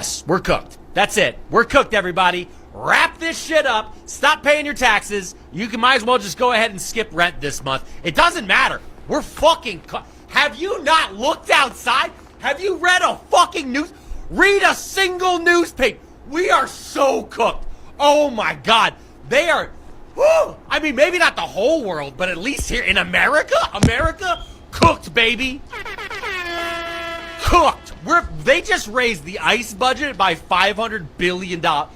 Yes, we're cooked. That's it. We're cooked, everybody. Wrap this shit up. Stop paying your taxes. You might as well just go ahead and skip rent this month. It doesn't matter. We're fucking cooked. Have you not looked outside? Have you read a fucking news? Read a single newspaper. We are so cooked. Oh my God. They are, whew, I mean, maybe not the whole world, but at least here in America, cooked, baby. Cooked. They just raised the ICE budget by $500 billion. $50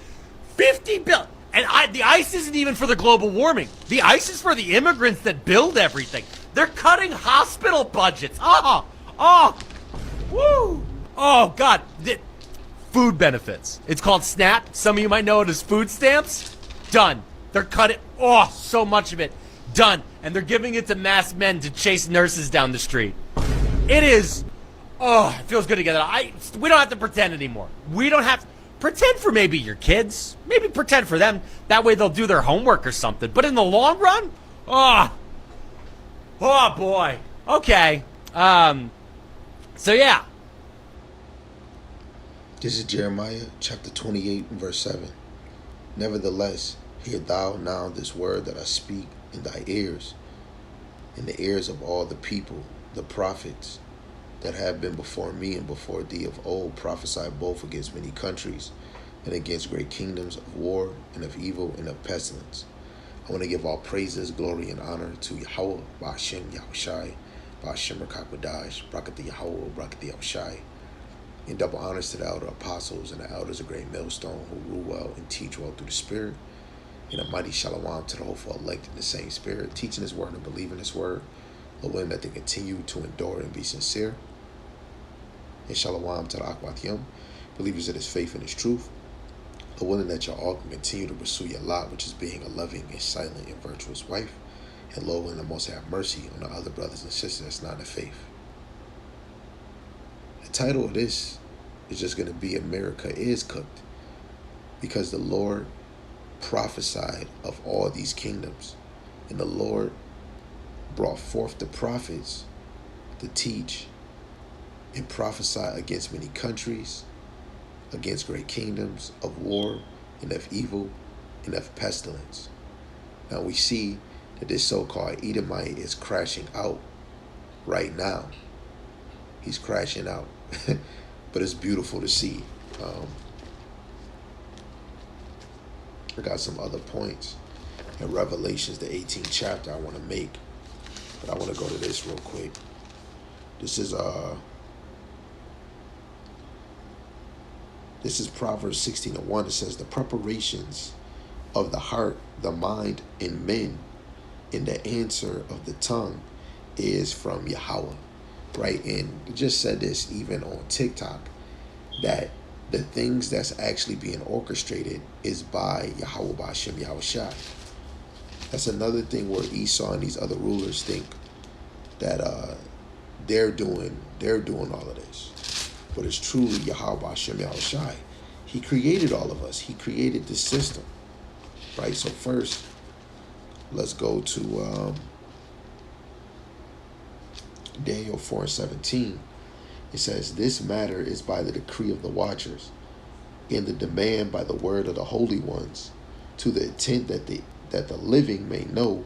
billion. And the ICE isn't even for the global warming. The ICE is for the immigrants that build everything. They're cutting hospital budgets. Woo. Oh, God. Food benefits. It's called SNAP. Some of you might know it as food stamps. Done. They're cutting, so much of it. Done. And they're giving it to masked men to chase nurses down the street. It is, it feels good together. We don't have to pretend anymore. We don't have to pretend for maybe your kids. Maybe pretend for them. That way they'll do their homework or something. But in the long run, oh boy. Okay. So yeah. This is Jeremiah chapter 28 verse 7. Nevertheless, hear thou now this word that I speak in thy ears, in the ears of all the people, the prophets that have been before me and before thee of old, prophesied both against many countries and against great kingdoms, of war and of evil and of pestilence. I want to give all praises, glory, and honor to Yahweh, Ba'ashem Yahushai, Ba'ashem Rakakwadash, Brakati Yahweh, Brakati Yahushai. And double honors to the elder apostles and the elders of Great Millstone who rule well and teach well through the Spirit. And a mighty shalom to the hopeful elect in the same Spirit, teaching His word and believing His word, willing that they continue to endure and be sincere. And shalom to the Akhbat Yom, believers in His faith and His truth, willing that y'all all can continue to pursue your lot, which is being a loving and silent and virtuous wife, and lo, and the Most have mercy on the other brothers and sisters that's not in the faith. The title of this is just going to be America is Cooked, because the Lord prophesied of all these kingdoms, and the Lord brought forth the prophets to teach and prophesy against many countries, against great kingdoms, of war and of evil and of pestilence. Now we see that this so-called Edomite is crashing out right now. He's crashing out. But it's beautiful to see. I got some other points in Revelations, the 18th chapter I want to make. But I want to go to this real quick. This is Proverbs 16:1. It says, the preparations of the heart, the mind, and men, and the answer of the tongue is from Yahweh. Right? And it just said this even on TikTok, that the things that's actually being orchestrated is by Yahweh Ba'ashem Yahushai. That's another thing where Esau and these other rulers think that they're doing all of this. But it's truly Yahweh Ba'ashem Yahushai. He created all of us. He created this system. Right? So first, let's go to Daniel 4:17. It says, this matter is by the decree of the watchers, and the demand by the word of the holy ones, to the intent that the living may know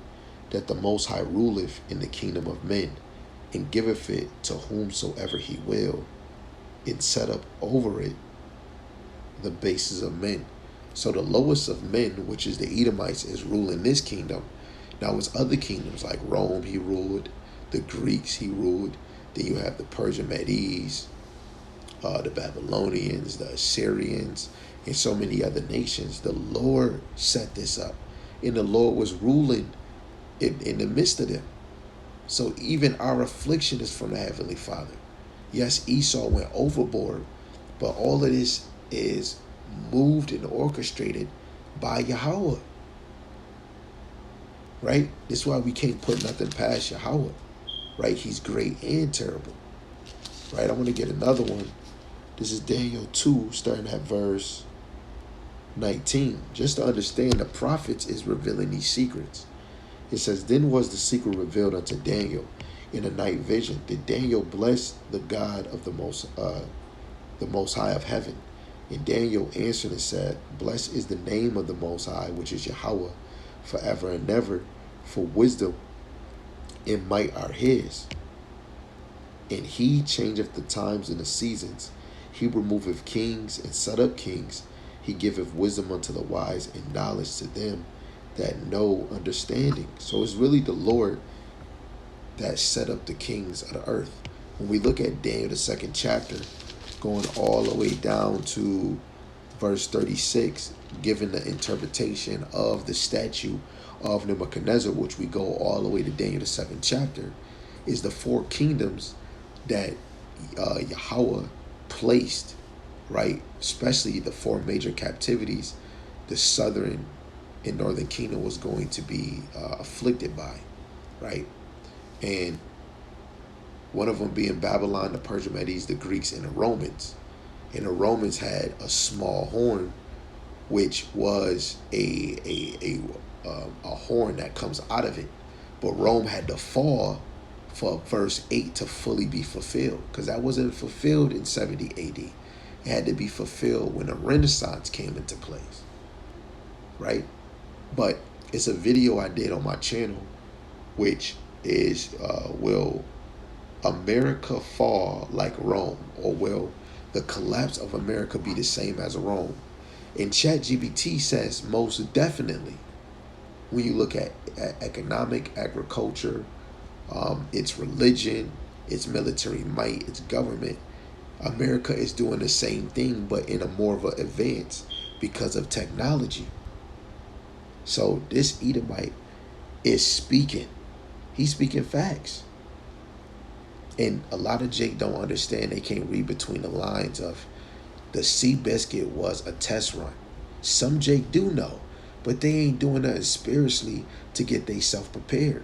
that the Most High ruleth in the kingdom of men, and giveth it to whomsoever He will, and set up over it the bases of men. So the lowest of men, which is the Edomites, is ruling this kingdom. Now it's other kingdoms like Rome he ruled, the Greeks he ruled. Then you have the Persian Medes, the Babylonians, the Assyrians, and so many other nations. The Lord set this up, and the Lord was ruling in the midst of them. So even our affliction is from the Heavenly Father. Yes, Esau went overboard, but all of this is moved and orchestrated by Yahweh. Right? This is why we can't put nothing past Yahweh. Right? He's great and terrible. Right? I want to get another one. This is Daniel 2, starting at verse 19. Just to understand, the prophets is revealing these secrets. It says, then was the secret revealed unto Daniel in a night vision. Did Daniel bless the God of the Most High of heaven, And Daniel answered and said, Blessed is the name of the Most High, which is Yahweh, forever and ever, for wisdom and might are his. And he changeth the times and the seasons. He removeth kings and set up kings. He giveth wisdom unto the wise and knowledge to them that know understanding. So it's really the Lord that set up the kings of the earth. When we look at Daniel, the second chapter, going all the way down to verse 36, giving the interpretation of the statue of Nebuchadnezzar, which we go all the way to Daniel, the second chapter, is the four kingdoms that Yahweh placed, right? Especially the four major captivities the southern and northern kingdom was going to be afflicted by, right? And one of them being Babylon, the Persian Medes, the Greeks, and the Romans. And the Romans had a small horn, which was a horn that comes out of it. But Rome had to fall for verse 8 to fully be fulfilled, because that wasn't fulfilled in 70 AD. It had to be fulfilled when the Renaissance came into place, right? But it's a video I did on my channel, which is will America fall like Rome, or will the collapse of America be the same as Rome? And ChatGPT says most definitely. When you look at economic, agriculture, its religion, its military might, its government, America is doing the same thing, but in a more of an advance because of technology. So this Edomite is speaking. He's speaking facts. And a lot of Jake don't understand. They can't read between the lines of the Seabiscuit was a test run. Some Jake do know, but they ain't doing nothing spiritually to get themselves prepared.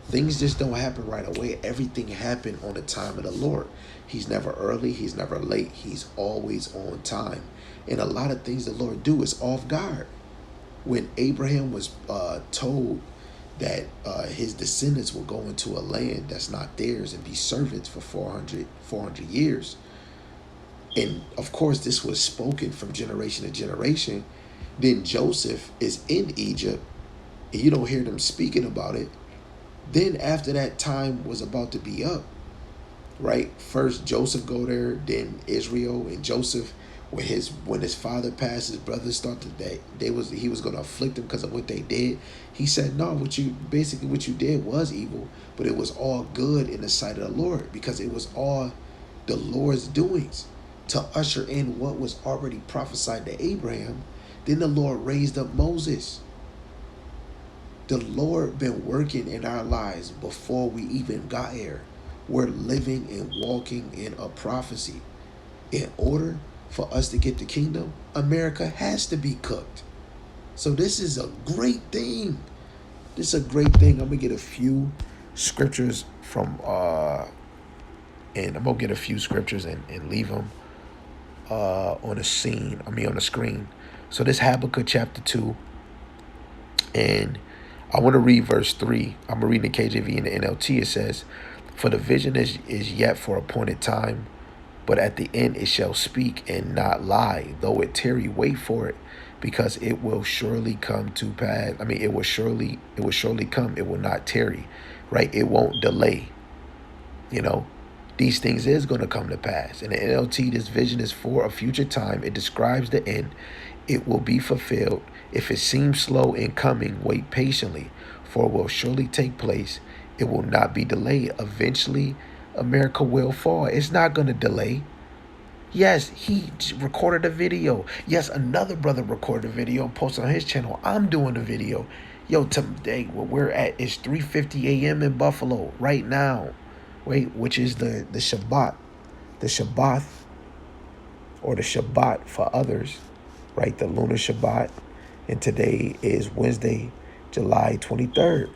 Things just don't happen right away. Everything happened on the time of the Lord. He's never early. He's never late. He's always on time. And a lot of things the Lord do is off guard. When Abraham was told that his descendants will go into a land that's not theirs and be servants for 400 years. And of course, this was spoken from generation to generation. Then Joseph is in Egypt, and you don't hear them speaking about it. Then after that time was about to be up, right? First Joseph go there, then Israel, and Joseph, when his father passed, his brothers thought that he was going to afflict them because of what they did. He said, no, what you did was evil, but it was all good in the sight of the Lord, because it was all the Lord's doings to usher in what was already prophesied to Abraham. Then the Lord raised up Moses. The Lord been working in our lives before we even got here. We're living and walking in a prophecy. In order for us to get the kingdom, America has to be cooked. So this is a great thing. This is a great thing. I'm gonna get a few scriptures from and I'm gonna get a few scriptures and leave them on the screen. So this Habakkuk chapter 2, and I want to read verse 3. I'm gonna read the KJV and the NLT. It says, "For the vision is yet for appointed time, but at the end it shall speak and not lie. Though it tarry, wait for it, because it will surely come to pass." It will surely come. It will not tarry, right? It won't delay. These things is going to come to pass. In the NLT, this vision is for a future time. It describes the end. It will be fulfilled. If it seems slow in coming, wait patiently, for it will surely take place. It will not be delayed. Eventually, America will fall. It's not going to delay. Yes, he recorded a video. Yes, another brother recorded a video and posted on his channel. I'm doing a video. Yo, today, where we're at is 3:50 a.m. in Buffalo right now. Which is the Shabbat. The Shabbat, or the Shabbat for others, right? The lunar Shabbat. And today is Wednesday, July 23rd,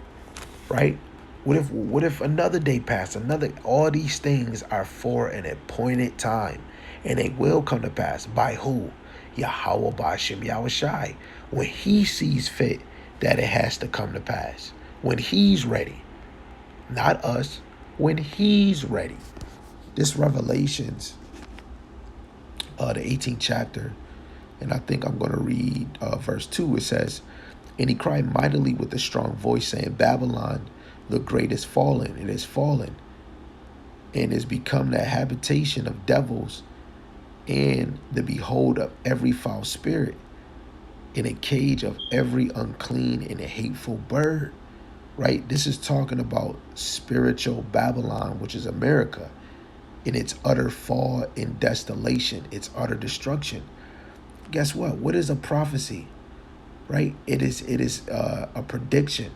right? What if another day passed? All these things are for an appointed time, and they will come to pass. By who? Yahweh Ba'ashem Yahushai. When he sees fit that it has to come to pass. When he's ready. Not us. When he's ready. This Revelations the 18th chapter, and I think I'm going to read verse 2. It says, "And he cried mightily with a strong voice, saying, Babylon the great is fallen, it is fallen, and is become the habitation of devils, and the behold of every foul spirit, in a cage of every unclean and hateful bird." Right? This is talking about spiritual Babylon, which is America, in its utter fall and desolation, its utter destruction. Guess what? What is a prophecy? Right? It is a prediction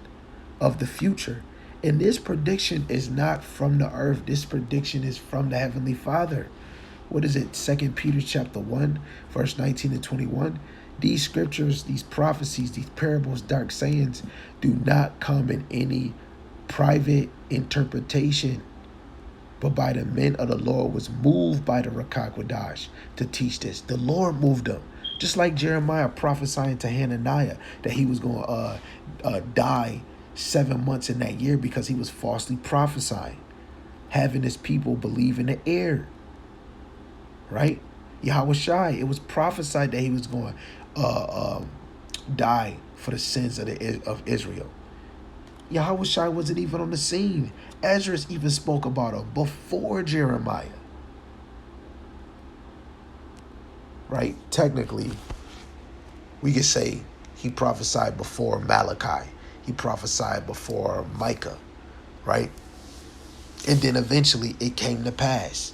of the future. And this prediction is not from the earth. This prediction is from the Heavenly Father. What is it? 2 Peter chapter 1, verse 19 to 21. These scriptures, these prophecies, these parables, dark sayings do not come in any private interpretation, but by the men of the Lord was moved by the Rakakwadash to teach this. The Lord moved them. Just like Jeremiah prophesying to Hananiah that he was going to die 7 months in that year because he was falsely prophesying, having his people believe in the air. Right? Yahweh Shai, it was prophesied that he was going to die for the sins of Israel. Yahweh Shai wasn't even on the scene. Ezra even spoke about him before Jeremiah. Right? Technically, we could say he prophesied before Malachi. He prophesied before Micah. Right? And then eventually it came to pass.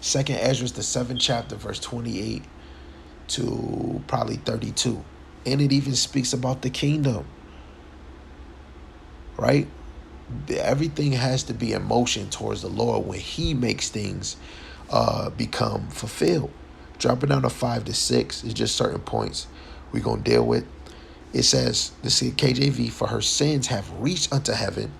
Second Ezra, the 7th chapter, verse 28 to probably 32. And it even speaks about the kingdom. Right? Everything has to be in motion towards the Lord when he makes things become fulfilled. Dropping down to 5 to 6 is just certain points we're going to deal with. It says, this is KJV, "For her sins have reached unto heaven,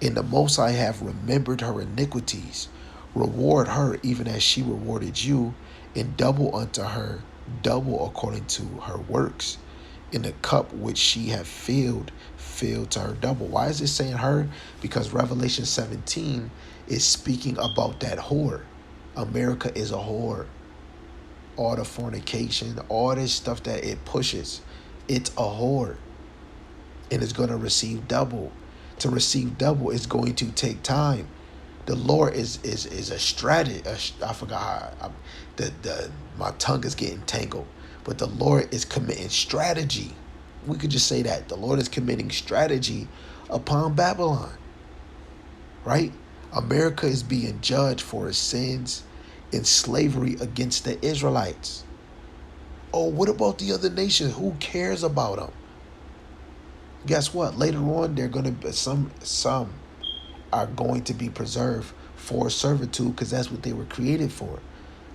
and the Most High have remembered her iniquities. Reward her even as she rewarded you, and double unto her, double according to her works. In the cup which she hath filled, fill to her double." Why is it saying her? Because Revelation 17 is speaking about that whore. America is a whore. All the fornication, all this stuff that it pushes, it's a whore. And it's going to receive double. To receive double is going to take time. The Lord is a strategist. I forgot how my tongue is getting tangled. But the Lord is committing strategy. We could just say that. The Lord is committing strategy upon Babylon. Right? America is being judged for its sins in slavery against the Israelites. Oh, what about the other nations? Who cares about them? Guess what? Later on, they're going to be some are going to be preserved for servitude because that's what they were created for.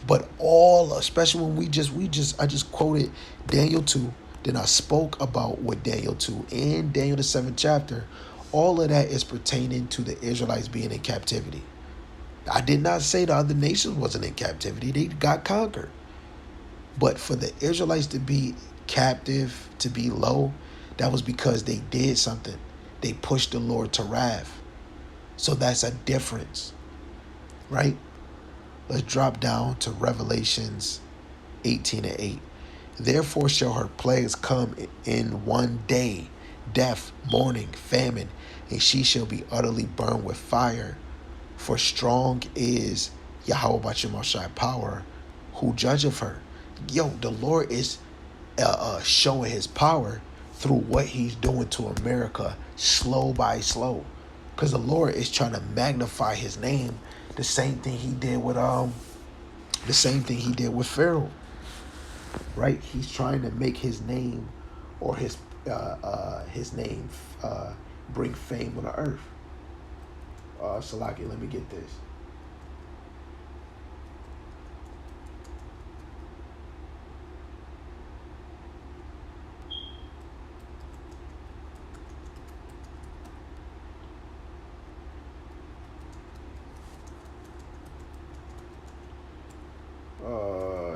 But all, especially when I just quoted Daniel 2, then I spoke about what Daniel 2 and Daniel the 7th chapter, all of that is pertaining to the Israelites being in captivity. I did not say the other nations wasn't in captivity. They got conquered. But for the Israelites to be captive, to be low, that was because they did something. They pushed the Lord to wrath. So that's a difference, right? Let's drop down to Revelations 18 and 8. "Therefore shall her plagues come in one day, death, mourning, famine, and she shall be utterly burned with fire. For strong is Yahweh Bashemashai power, who judgeth her." Yo, the Lord is showing his power through what he's doing to America, slow by slow. Because the Lord is trying to magnify his name, the same thing he did with Pharaoh. Right? He's trying to make his name or his name bring fame on the earth. Salaki, let me get this.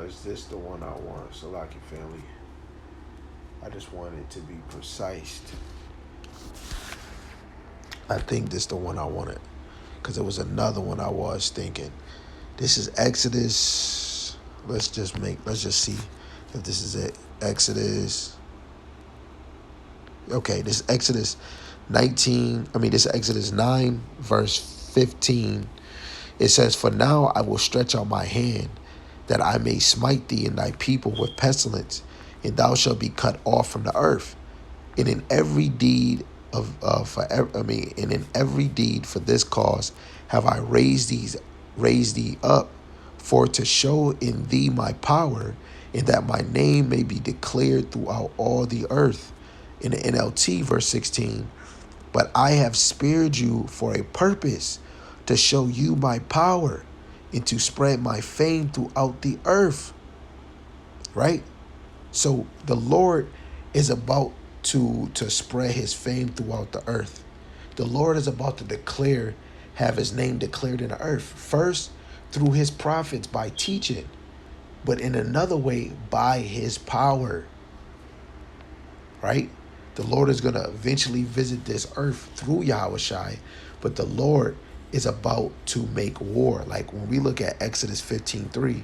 Is this the one I want? Salaki family. I just want it to be precise. I think this is the one I wanted. Because there was another one I was thinking. This is Exodus. let's just see if this is it. Exodus. Okay, this is Exodus 19. This is Exodus 9, verse 15. It says, "For now I will stretch out my hand, that I may smite thee and thy people with pestilence, and thou shalt be cut off from the earth. And in every deed and in every deed for this cause have I raised thee up, for to show in thee my power, and that my name may be declared throughout all the earth." In the NLT, verse 16, "But I have spared you for a purpose, to show you my power, and to spread my fame throughout the earth." Right? So the Lord is about to spread his fame throughout the earth. The Lord is about to have his name declared in the earth. First, through his prophets by teaching, but in another way, by his power. Right? The Lord is going to eventually visit this earth through Yahushai, but the Lord is about to make war. Like when we look at Exodus 15:3,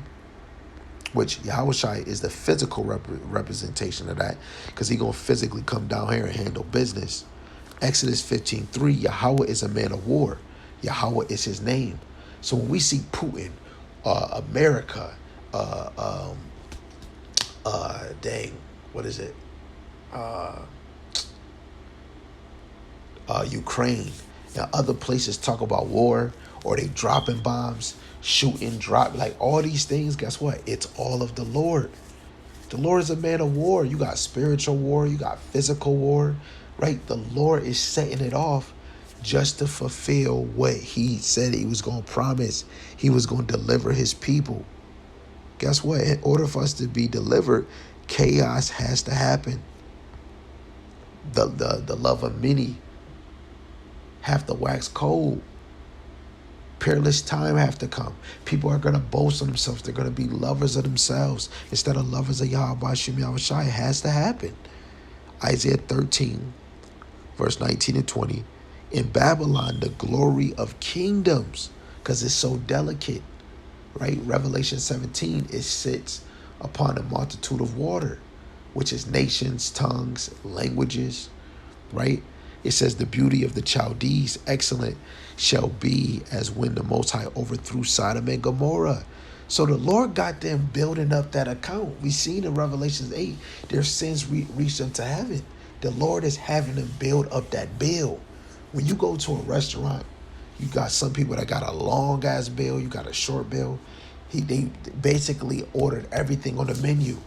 which Yahushai is the physical representation of that, because he's going to physically come down here and handle business. Exodus 15:3, Yahweh is a man of war. Yahweh is his name. So when we see Putin, America, what is it? Ukraine and other places talk about war, or they dropping bombs, like all these things, guess what? It's all of the Lord. The Lord is a man of war. You got spiritual war, you got physical war, right? The Lord is setting it off just to fulfill what he said he was going to promise. He was going to deliver his people. Guess what? In order for us to be delivered, chaos has to happen. The love of many have to wax cold. Peerless time have to come. People are going to boast of themselves. They're going to be lovers of themselves instead of lovers of Yahweh Shem Yahushai. It has to happen. Isaiah 13, verse 19 and 20. "In Babylon, the glory of kingdoms," because it's so delicate, right? Revelation 17, it sits upon a multitude of water, which is nations, tongues, languages, right? It says, "The beauty of the Chaldees, excellent, shall be as when the Most High overthrew Sodom and Gomorrah." So the Lord got them building up that account. We seen in Revelation 8, their sins reached unto heaven. The Lord is having them build up that bill. When you go to a restaurant, you got some people that got a long ass bill, you got a short bill. They basically ordered everything on the menu.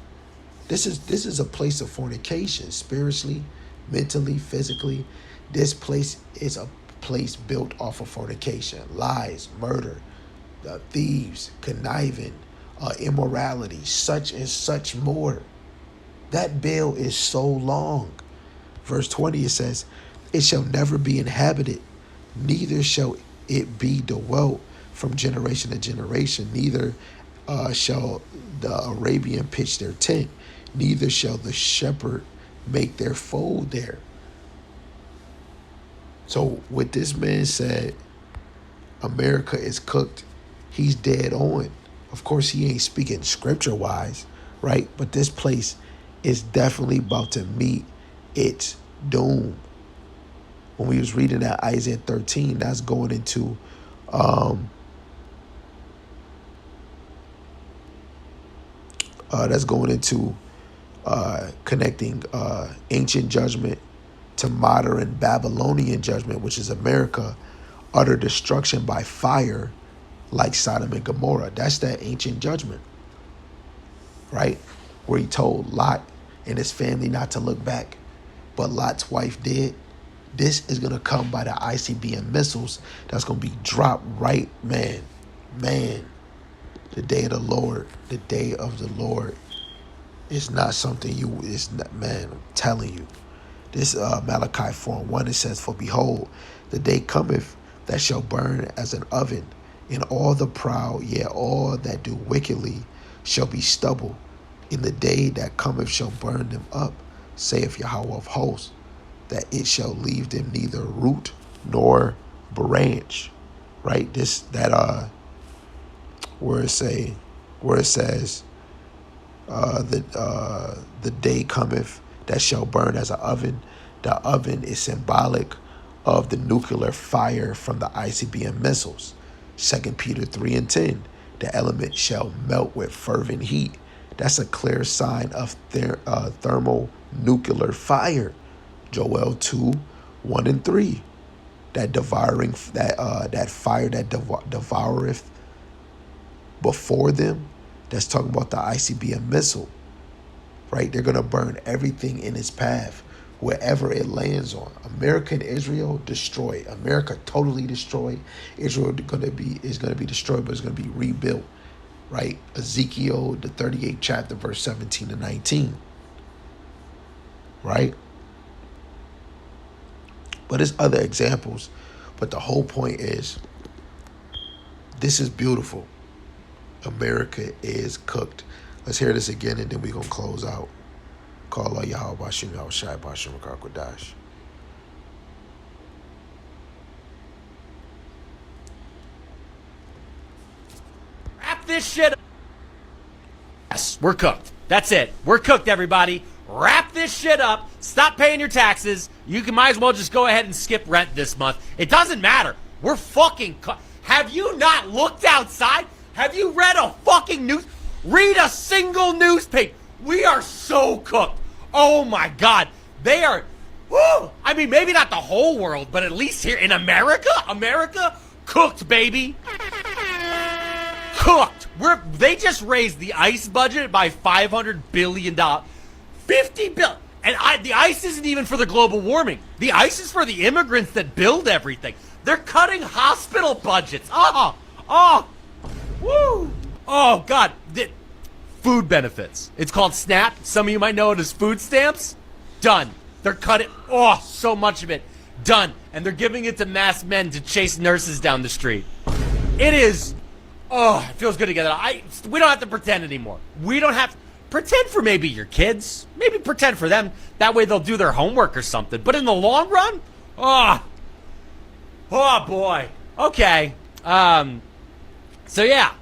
This is a place of fornication, spiritually, mentally, physically. This place is a place built off of fornication, lies, murder, thieves, conniving, immorality, such and such more. That bill is so long. Verse 20, it says, "It shall never be inhabited, neither shall it be dwelt from generation to generation. Neither shall the Arabian pitch their tent, neither shall the shepherd make their fold there." So what this man said, America is cooked, he's dead on. Of course, he ain't speaking scripture-wise, right? But this place is definitely about to meet its doom. When we was reading that Isaiah 13, that's going into connecting ancient judgment to modern Babylonian judgment, which is America, utter destruction by fire like Sodom and Gomorrah. That's that ancient judgment, right? Where he told Lot and his family not to look back, but Lot's wife did. This is going to come by the ICBM missiles that's going to be dropped right, man. The day of the Lord is not something man, I'm telling you. This Malachi 4:1, it says, "For behold, the day cometh that shall burn as an oven, and all the proud, yea, all that do wickedly, shall be stubble. In the day that cometh shall burn them up, saith Yahweh of hosts, that it shall leave them neither root nor branch." Right? Where it say, where it says, the day cometh that shall burn as an oven. The oven is symbolic of the nuclear fire from the ICBM missiles. 2 Peter 3:10. The element shall melt with fervent heat. That's a clear sign of thermonuclear fire. Joel 2:1 and 3. That devouring that fire that devoureth before them. That's talking about the ICBM missile, right? They're going to burn everything in its path, wherever it lands on. America and Israel destroyed. America totally destroyed. Israel is going to be destroyed, but it's going to be rebuilt, right? Ezekiel, the 38th chapter, verse 17 to 19, right? But there's other examples. But the whole point is, this is beautiful. America is cooked. Let's hear this again, and then we're going to close out. Call Allah Yahweh Bashim Yahweh Shai Bashim Rakakwadash. Wrap this shit up. Yes, we're cooked. That's it. We're cooked, everybody. Wrap this shit up. Stop paying your taxes. You might as well just go ahead and skip rent this month. It doesn't matter. We're fucking cooked. Have you not looked outside? Have you read a fucking news? Read a single newspaper. We are so cooked. Oh my God. They are, whoo! I mean, maybe not the whole world, but at least here in America, cooked, baby. Cooked. They just raised the ICE budget by $500 billion. $50 billion. And the ICE isn't even for the global warming. The ICE is for the immigrants that build everything. They're cutting hospital budgets. Woo. Oh, God. Food benefits. It's called SNAP. Some of you might know it as food stamps. Done. They're cutting, so much of it. Done. And they're giving it to masked men to chase nurses down the street. It is, it feels good together. We don't have to pretend anymore. We don't have to pretend for maybe your kids. Maybe pretend for them. That way they'll do their homework or something. But in the long run, oh boy. Okay. So yeah.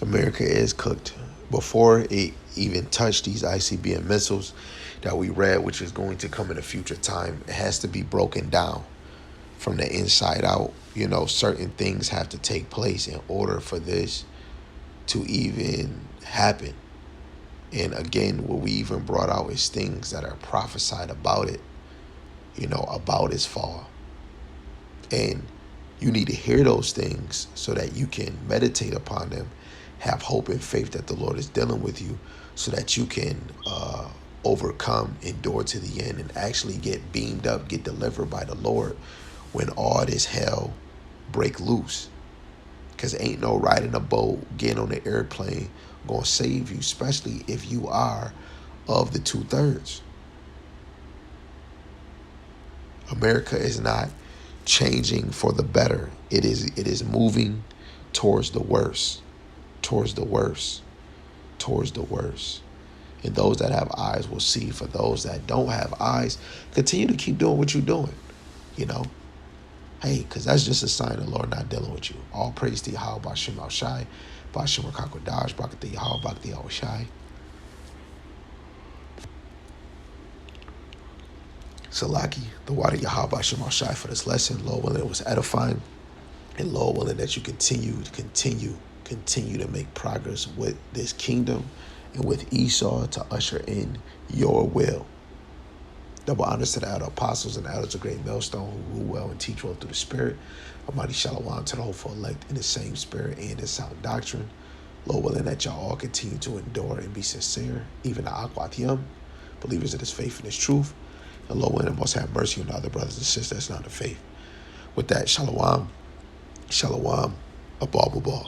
America is cooked. Before it even touched these ICBM missiles that we read, which is going to come in a future time, it has to be broken down from the inside out. You know, certain things have to take place in order for this to even happen. And again, what we even brought out is things that are prophesied about it, about its fall. And you need to hear those things so that you can meditate upon them, have hope and faith that the Lord is dealing with you, so that you can overcome, endure to the end, and actually get beamed up, get delivered by the Lord when all this hell break loose. Because ain't no riding a boat, getting on the airplane going to save you, especially if you are of the 2/3. America is not changing for the better. It is moving towards the worst, towards the worst, towards the worst. And those that have eyes will see. For those that don't have eyes, continue to keep doing what you're doing, Hey, because that's just a sign the Lord not dealing with you. All praise to Yahweh Bashim Al Shai, Bashim Rakakwadash, Bakat Yahweh, Bakat Yahweh Shai. Salaki, the water Yahweh Bashim Al Shai for this lesson. Lord willing, it was edifying. And Lord willing, that you continue to make progress with this kingdom and with Esau to usher in your will. Double honors to the elder apostles and the elders of great millstone who rule well and teach well through the Spirit. Almighty Shalom to the hopeful elect in the same spirit and in sound doctrine. Lord willing, that y'all all continue to endure and be sincere, even the Akwat Yam, believers of this faith and this truth. And Lord willing, most have mercy on the other brothers and sisters that's not the faith. With that, Shalom, Shalom, Abba, Abba.